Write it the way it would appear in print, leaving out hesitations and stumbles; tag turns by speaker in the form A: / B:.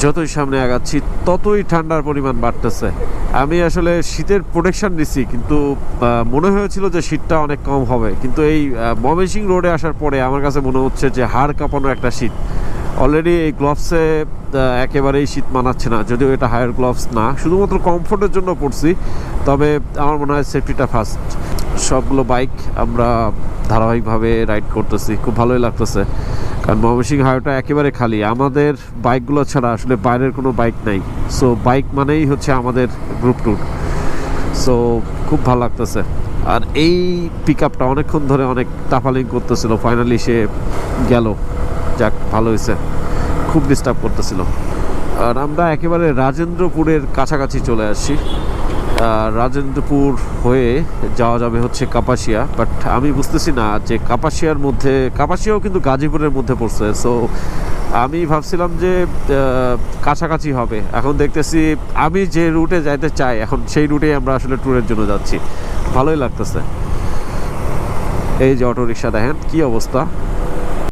A: যতই সামনে আগাচ্ছি ততই ঠান্ডার পরিমাণ বাড়তেছে। আমি আসলে শীতের প্রোটেকশন নিছি, কিন্তু মনে হয়েছিল যে শীতটা অনেক কম হবে, কিন্তু এই ময়মনসিংহ রোডে আসার পরে আমার কাছে মনে হচ্ছে যে হাড় কাঁপানো একটা শীত। অলরেডি এই গ্লোভসে একেবারেই শীত মানাচ্ছে না, যদিও এটা হায়ার গ্লোভস না, শুধুমাত্র কমফোর্টের জন্য পড়ছি। তবে আমার মনে হয় সেফটিটা ফার্স্ট। সবগুলো বাইক আমরা ধারাবাহিকভাবে রাইড করতেছি, খুব ভালোই লাগতেছে, কারণ ময়মনসিংহ হাইওয়েটা একেবারে খালি। আমাদের বাইকগুলো ছাড়া আসলে বাইরের কোনো বাইক নাই। সো বাইক মানেই হচ্ছে আমাদের গ্রুপ ট্যুর। সো খুব ভালো লাগতেছে। আর এই পিক আপটা অনেকক্ষণ ধরে অনেক তাফালিং করতেছিল, ফাইনালি সে গেল, যাক ভালো হয়েছে, খুব ডিস্টার্ব করতেছিল। আর আমরা একেবারে রাজেন্দ্রপুরের কাছাকাছি চলে আসছি। রাজেন্দ্রপুর হয়ে যাওয়া যাবে হচ্ছে কাপাসিয়া, বাট আমি বুঝতেছি না যে কাপাসিয়ার মধ্যে, কাপাসিয়াও কিন্তু গাজীপুরের মধ্যে পড়ছে। সো আমি ভাবছিলাম যে কাছাকাছি হবে, এখন দেখতেছি আমি যে রুটে যাইতে চাই এখন সেই রুটেই আমরা আসলে ট্যুরের জন্য যাচ্ছি। ভালোই লাগতেছে। এই যে অটো রিক্সা দেখেন কি অবস্থা,